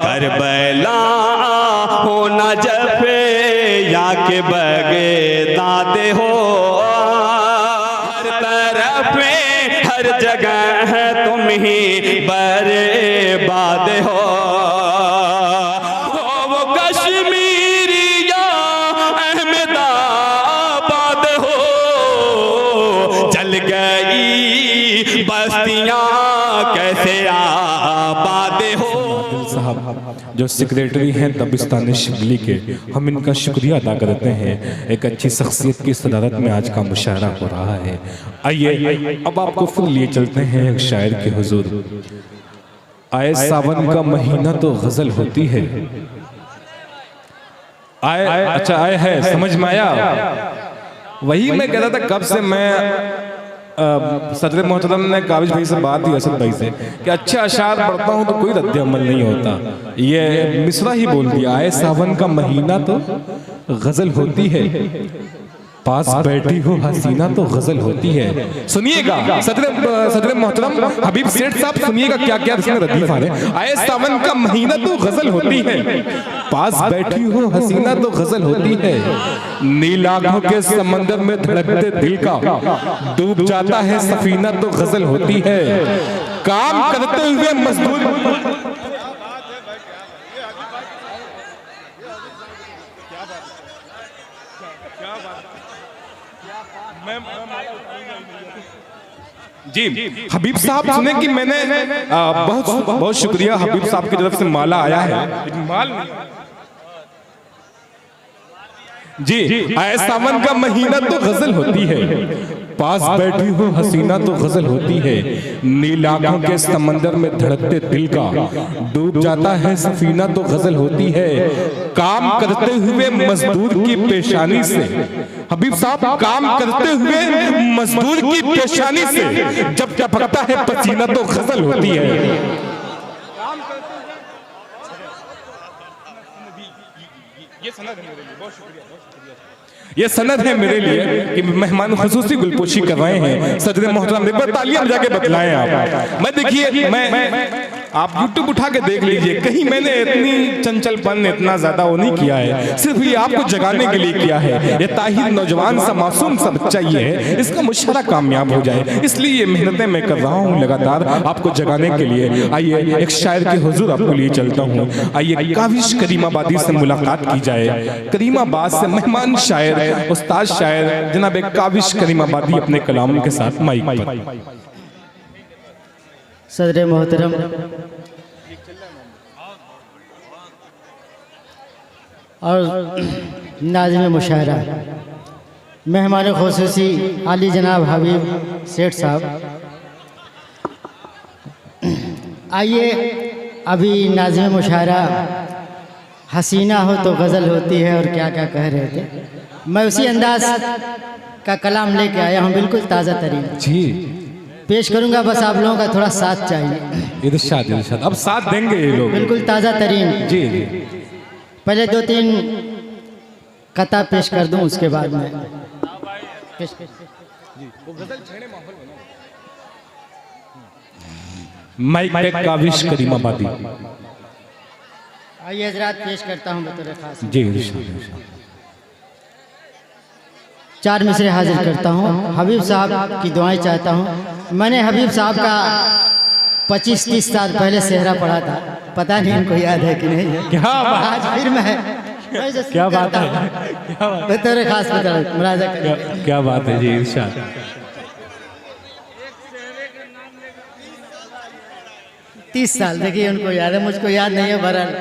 Karbala हो न जफे या के बगे दादे हो, हर तरफ में हर जगह है तुम ही बर्बाद हो। वो कश्मीरी या अहमदाबाद हो, जल गई बस्तियां कैसे आबाद हो। साहब जो सेक्रेटरी हैं दबिस्तान शिबली के, हम इनका शुक्रिया अदा करते हैं। एक अच्छी शख्सियत की सदारत में आज का मुशायरा हो रहा है। आइए अब आपको फिर लिए चलते हैं एक शायर के हुजूर। आए सावन का महीना तो गजल होती है। आए अच्छा आए है समझ में आया। वही मैं कह रहा था कब से मैं सदर मोहतरम ने काबिज भाई से बात की, असद भाई से, कि अच्छा अशार पढ़ता हूँ तो कोई रद्द अमल नहीं होता। ये मिसरा ही बोल दिया, आए सावन का महीना तो गजल होती है, पास बैठी हो हसीना तो गजल होती है। सुनिएगा सदर मोहतरम हबीब सेठ साहब, सुनिएगा क्या क्या इसमें रदीफ आ रहे। आए सावन का महीना तो गजल होती है, पास बैठी हो हसीना तो गजल होती है। नील आंखों के समंदर में धड़कते दिल का डूब जाता है सफीना तो गजल होती है। काम करते हुए मजदूर जी हबीब साहब सुने कि मैंने बहुत बहुत शुक्रिया हबीब साहब की तरफ से माला आया है। माल जी आए सावन का महीना तो गजल होती है, पास बैठी हो हसीना तो गजल होती है। नील आंखों के समंदर में धड़कते दिल का डूब जाता है सफीना तो गजल होती है। काम करते हुए मजदूर की पेशानी से, हबीब साहब काम करते हुए मजदूर की पेशानी से जब टपकता है पसीना तो गजल होती है। ये सनद है मेरे लिए कि मेहमान खुसूसी गुलपोशी कर रहे हैं। सदर मोहतरम एक बार तालियां बजा के बतलाएं आप। मैं देखिए मैं आप यूट्यूब उठा के देख लीजिए, कहीं मैंने इतनी चंचलपन इतना ज्यादा वो नहीं किया है, सिर्फ ये आपको जगाने के लिए किया है। ये ताहिर नौजवान सा मासूम सा बच्चा ये है, इसका मुशायरा कामयाब हो जाए, इसलिए ये मेहनतें मैं कर रहा हूँ लगातार आपको जगाने के लिए। आइए एक शायर के हुजूर आपको लिए चलता हूँ। आइए काविश करीमाबादी से मुलाकात की जाए। करीमाबाद से मेहमान शायर उस्ताद शायर जनाब एक काविश करीमाबादी अपने कलाम के साथ माइक पर। सदर मोहतरम और नाज़िम मुशायरा मेहमान खुसूसी आली जनाब हबीब सेठ साहब, आइए अभी नाज़िम मुशायरा हसीना हो तो गज़ल होती है और क्या क्या कह रहे थे, मैं उसी अंदाज का कलाम लेके आया हूँ, बिल्कुल ताज़ा तरीन जी पेश करूँगा। बस आप लोगों का थोड़ा साथ चाहिए। इरशाद इरशाद, अब साथ देंगे ये लोग, बिल्कुल ताज़ा तरीन। जी जी पहले दो तीन कथा पेश कर दूं, उसके बाद में माइक पे काविश करीमाबादी। आइए हजरात पेश करता हूँ बतौर खास। जी इरशाद। चार मिसरे हाजिर करता हूँ, हबीब साहब की दुआएं चाहता हूँ। मैंने हबीब साहब का 25-30 साल पहले सेहरा पढ़ा था, पता नहीं इनको याद है कि नहीं। क्या आज फिर मैं क्या बात है, बतौर खास मुलाजा करें। क्या बात है जी इरशाद। 30 साल देखिए उनको याद है, मुझको याद नहीं है, बहरहाल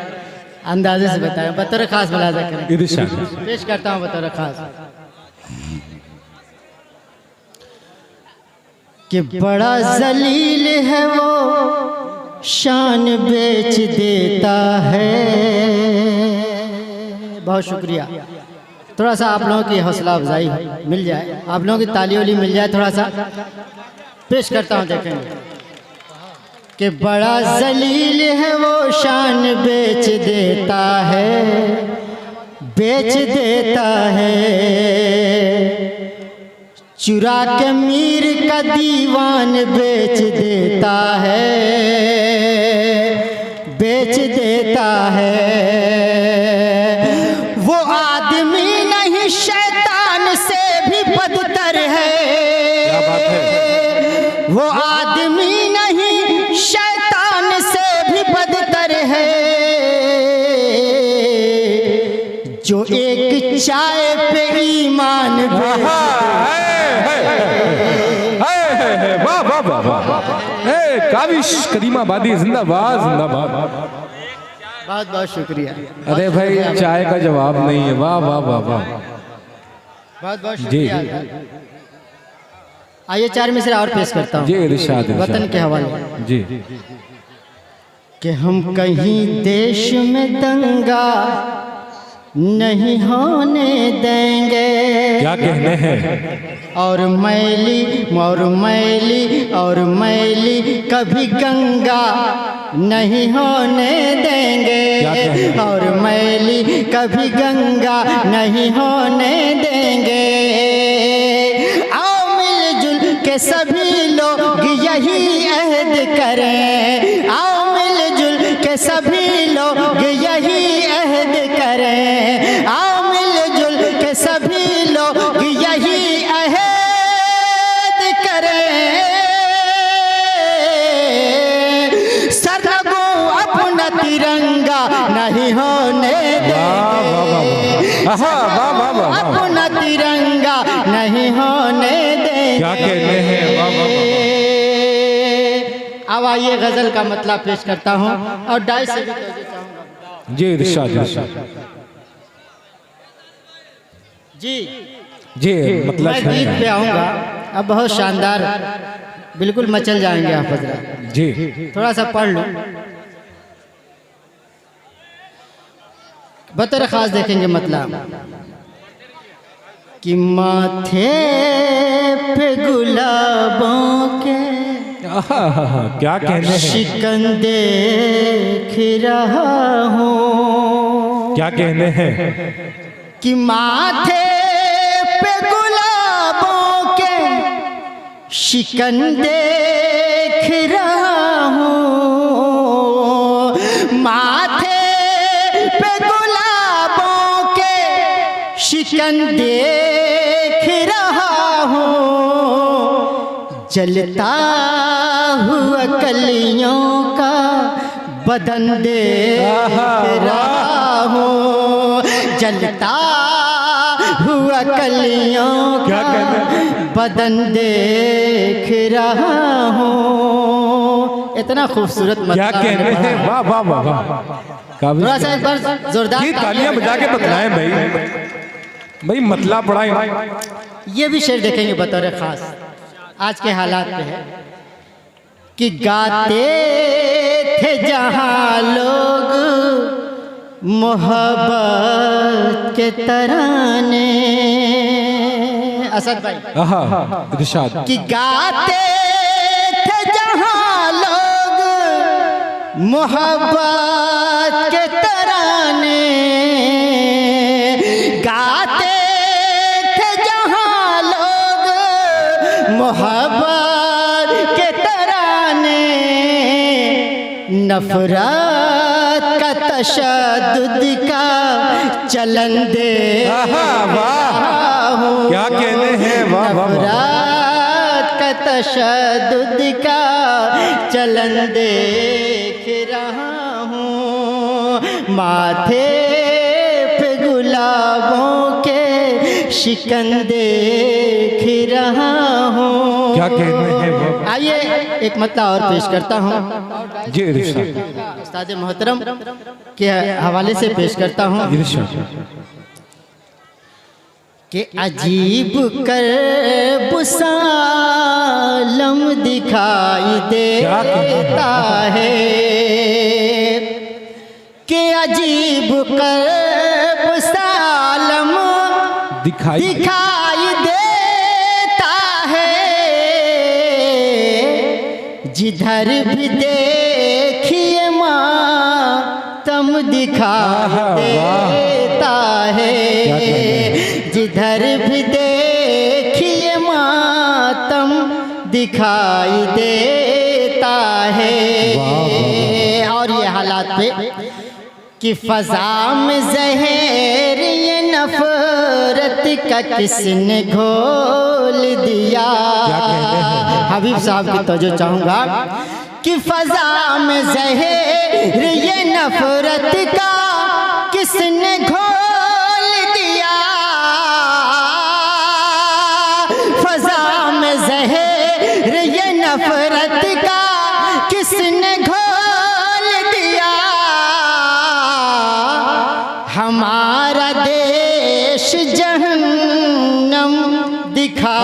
अंदाजे से बताया। बतौर खास मुलाजा करें, इरशाद पेश करता हूँ बतौर खास कि बड़ा जलील है वो शान बेच देता है। बहुत शुक्रिया। थोड़ा सा आप लोगों की हौसला अफजाई मिल जाए, आप लोगों की ताली वाली मिल जाए, थोड़ा सा पेश करता हूँ, देखेंगे कि बड़ा जलील है वो शान बेच देता है, बेच देता है। चुरा के मीर का दीवान बेच देता है, बेच देता है। वो आदमी नहीं शैतान से भी बदतर है। क्या बात है। वो आदमी नहीं शैतान से भी बदतर है, जो एक चाय पे ईमान वाह वाह वाह वाह। काविश करीमाबादी जिंदाबाद जिंदाबाद। बहुत बहुत शुक्रिया। अरे भाई चाय का जवाब नहीं है। वाह वाह वाह वाह। बहुत बहुत जी शुक्रिया। आइए 4 मिसरा और पेश करता हूँ जी इरशाद वतन के हवाले जी। कि हम कहीं देश में दंगा नहीं होने देंगे। क्या कहने हैं। और मैली कभी गंगा नहीं होने देंगे। और मैली कभी गंगा नहीं होने देंगे। आओ मिलजुल के सभी लोग यही अहद करें। आओ मिलजुल के सभी लोग यही अहद करें। आओ मिलजुल के सभी लोग यही अहद करें। सरगो अपना तिरंगा नहीं होने देंगे। अपना तिरंगा नहीं होने देंगे। क्या कहते हैं। वाह वाह वाह। अब आइए गजल का मतलब पेश करता हूँ और डाई से भी तवज्जो चाहूंगा। जी इरशाद इरशाद जी जी मतलब मैं गीत पे आऊँगा। अब बहुत शानदार बिल्कुल मचल जाएंगे आप हजरात। जी थोड़ा सा पढ़ लो। बतौर खास देखेंगे मतलब कि माथे पे गुलाबों के क्या कहने हैं। शिकन देख रहा हूँ। क्या कहने हैं। कि माथे पे गुलाबों के शिकन देख रहा हूँ। माथे पे गुलाबों के शिकन देख रहा हूँ। जलता हुआ कलियों का बदन देख रहा हूँ। जलता हुआ कलियों का बदन देख रहा हूँ। इतना खूबसूरत मतलब। क्या कहने हैं। वाह वाह वाह वाह। थोड़ा सा एक बार जोरदार ये तालियां बजा के बतलाएं भाई। भाई मतला पढ़ाएं। ये भी शेर देखेंगे बतौर खास आज के हालात पे है कि गाते थे जहाँ लोग मोहब्बत के तराने। असद भाई इरशाद कि गाते थे जहाँ लोग मोहब्बत के तराने। गाते थे जहाँ लोग मोहब्बत के तराने। नफरत का तशद्दुद का चलन दे क्या कहने हैं। वाह वाह वाह। नफरत का तशद्दुद का चलन देख रहा हूँ। माथे पे गुलाबों के शिकन देख रहा हूँ। क्या कहने हैं। आइए एक मतलब और पेश करता हूँ जी इरशाद उस्ताद मोहतरम के हवाले से पेश करता हूँ इरशाद कि अजीब कर्ब सालम दिखाई देता है। कि अजीब कर्ब सालम दिखाई देता है। जिधर भी देखिए मातम दिखाई देता है। जिधर भी देखिए मातम दिखाई देता है। और ये हालात कि फजा में जहर ये नफरत का किसने घोल दिया। हबीब साहब की तवज्जो चाहूँगा कि फजा में जहर ये नफरत का किसने घोल दिया। फजा में जहर ये नफरत का किसने घोल दिया। हमारा देश जहन्नम दिखा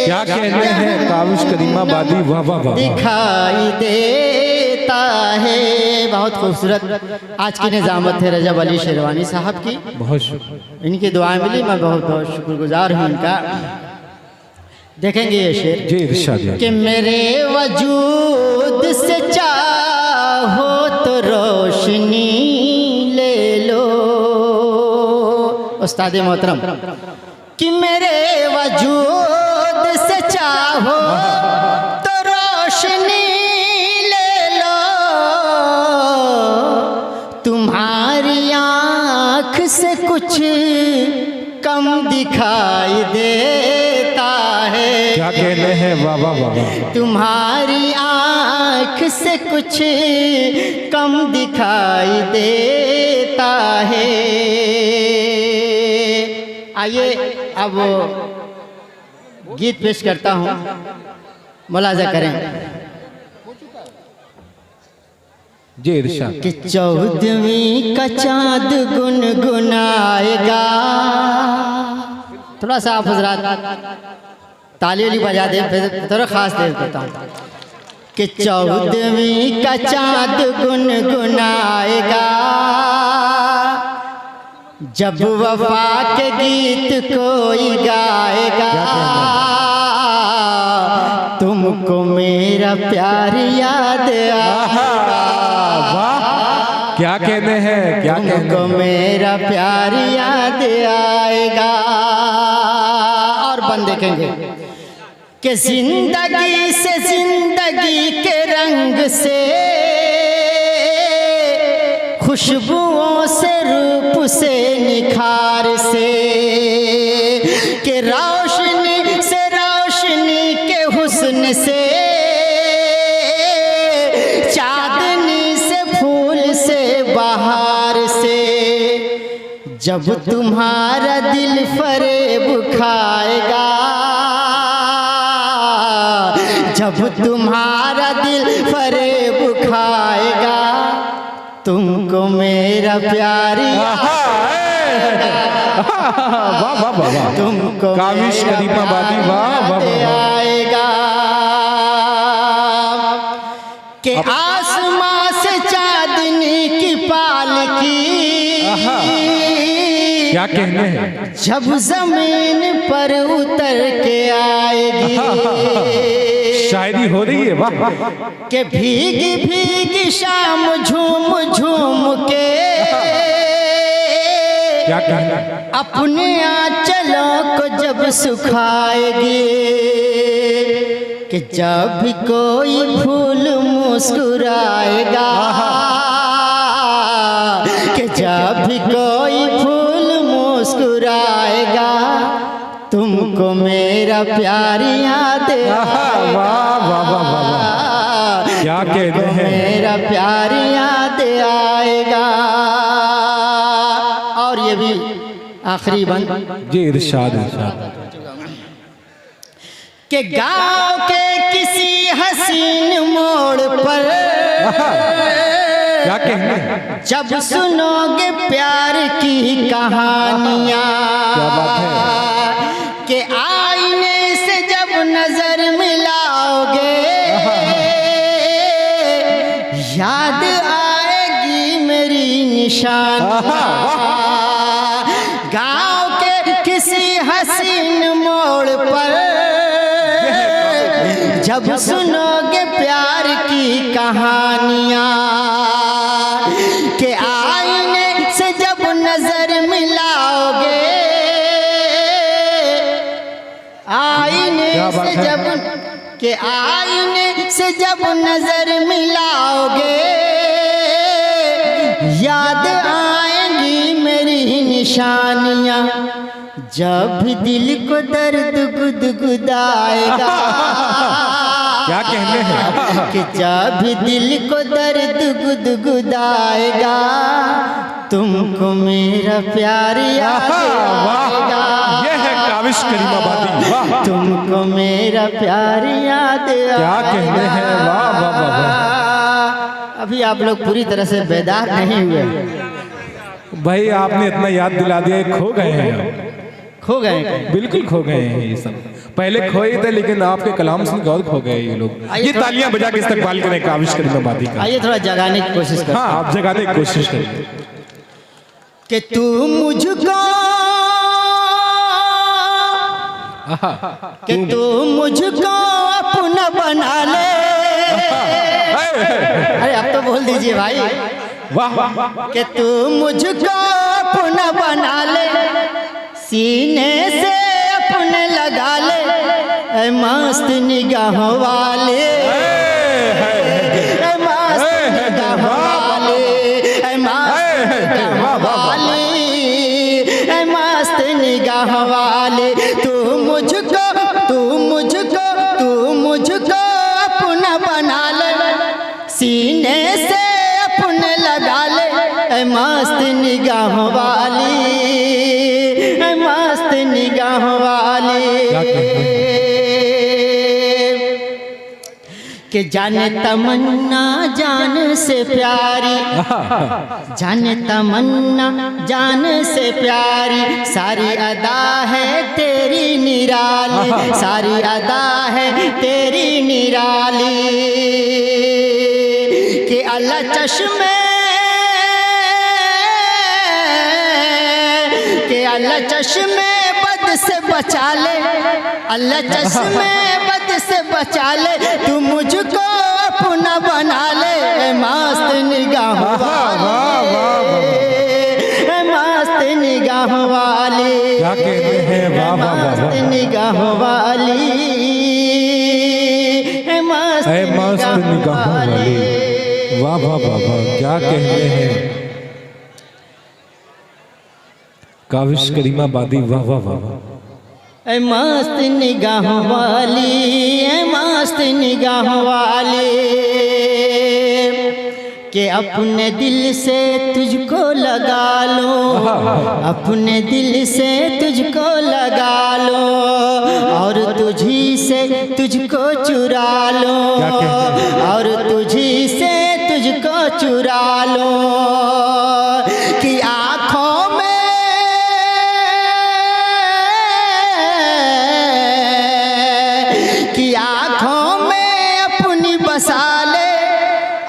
क्या कहते हैं काविश करीमाबादी, वाह वाह वाह, दिखाई देता है। बहुत खूबसूरत आज की निजामत है रजब अली शेरवानी साहब की, बहुत शुक्रिया। इनकी दुआएं मिली, मैं बहुत बहुत शुक्रगुजार हूँ इनका। देखेंगे ये शेर जी इरशाद कि मेरे वजूद से चाहो तो रोशनी ले लो। उस्ताद मोहतरम कि मेरे वजूद से चाहो तो रोशनी ले लो। तुम्हारी आँख से कुछ कम दिखाई देता है। क्या कहते हैं, वाह वाह वाह वाह। तुम्हारी आँख से कुछ कम दिखाई देता है। आइए अब वो गीत पेश करता हूँ, मुलाजा करें। जी इरशाद। कि 14वीं का चाँद गुनगुनाएगा। थोड़ा सा आप हजरात ताली वाली बजा दे, थोड़ा खास दे देता हूँ कि 14वीं का चाँद गुनगुनाएगा। जब वफा के गीत कोई गाएगा। तुमको मेरा प्यार याद आएगा। क्या कहते हैं, क्या कहते तुमको हैं, मेरा प्यार याद आएगा। और बंद देखेंगे कि जिंदगी से, जिंदगी के रंग से, खुशबुओं से, रूप से, निखार से, कि रोशनी से, रोशनी के हुस्न से, चांदनी से, फूल से, बहार से, जब तुम्हारा दिल फरेब खाएगा। जब तुम्हारा दिल फरेब खाएगा। तुमको मेरा प्यार तुमको काविश करीमाबादी, वाह वाह वाह। आएगा कि आसमां से चांदनी की पालकी क्या कहने हैं, जब जमीन पर उतर के आएगी। शायरी हो रही है, वाह वाह। कि भीगी भीगी शाम झूम झूम के क्या कहना, अपने आंचलों को जब सुखाएगी। कि जब भी कोई फूल मुस्कुराएगा। कि जब भी कोई फूल मुस्कुराएगा। तुमको मेरा प्यार याद आएगा। क्या कहते हैं, मेरा प्यार याद आएगा। और ये भी आखिरी बंद जी इरशाद इरशाद। कि गांव के किसी हसीन मोड़ पर क्या कहने हैं, जब सुनोगे प्यार की कहानियाँ। क्या बात है, कि आईने से जब नजर मिलाओगे। याद आएगी मेरी निशानियाँ। गाँव के किसी हसीन मोड़ पर जब सुनोगे प्यार की कहानियाँ। कि आईने से जब नजर मिलाओगे। आईने से जब, कि आईने से जब नजर मिलाओगे याद आएंगी मेरी निशानियां, जब दिल को दर्द गुदगुदाएगा। क्या कहने हैं कि जब दिल को दर्द गुदगुदाएगा तुमको मेरा प्यार याद आएगा। ये है काविश करीमाबादी, वाह। तुमको मेरा प्यार याद आएगा। क्या कहने हैं, वाह वाह वाह वाह। अभी आप लोग पूरी तरह से बेदार नहीं हुए, भाई आपने इतना याद दिला दिया, खो गए हैं, खो गए कहीं। बिल्कुल खो गए हैं। ये सब पहले खोए थे लेकिन आपके कलाम से बहुत खो गए ये लोग। ये तालियां बजा के इस्तकबाल करें काविश करीमाबादी का। आइए थोड़ा जगाने की कोशिश करें। हाँ आप जगाने की कोशिश करिए। कि तू मुझको, कि तू मुझको अपना बना ले। अरे अब तो बोल दीजिए भाई। वाह वाह। कि तू मुझको अपना बना ले, सीने से अपने लगा ले, ऐ मस्त निगाहों वाले, ऐ मस्त निगाहों वाले, ऐ मस्त निगाहों वाले, ऐ मस्त निगाहों वाले। तू मुझको, तू मुझको, तू मुझको अपना बना ले, सीने से अपने लगा ले, ऐ मस्त निगाहों वाली, ऐ मस्त निगाहों वाली। कि जाने तमन्ना जान से प्यारी, जाने तमन्ना जान से प्यारी, सारी अदा है तेरी निराली, सारी अदा है तेरी निराली। कि अल्लाह चश्मे, कि अल्लाह चश्मे बद से बचा ले, अल्लाह चश्मे बद से बचा ले, तू मुझको अपना बना ले, ऐ मस्त निगाहों वाले, ऐ मस्त निगाहों वाले। क्या कहते हैं, वाह वाह वाह। मस्त निगाहों वाली, ऐ मस्त निगाहों वाली, वाह वाह वाह वाह। क्या कहते हैं काविश करीमाबादी, वाह वाह वाह। ऐ मस्त निगाहों वाली, ऐ मस्त निगाहों वाली। कि अपने दिल से तुझको लगा लो, अपने दिल से तुझको लगा लो, और तुझी से तुझको चुरा लो, और तुझी से तुझको चुरा लो। कि आँखों में, कि आँखों में अपनी बसा ले,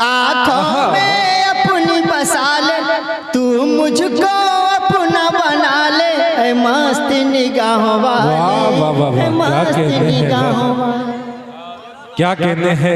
आँखों में अपनी बसा ले, तू मुझको अपना बना ले, ऐ मस्त निगाहों वाली, वाह वाह वाह। ऐ क्या मस्त कहते हैं, निगाहों वाली। क्या कहते हैं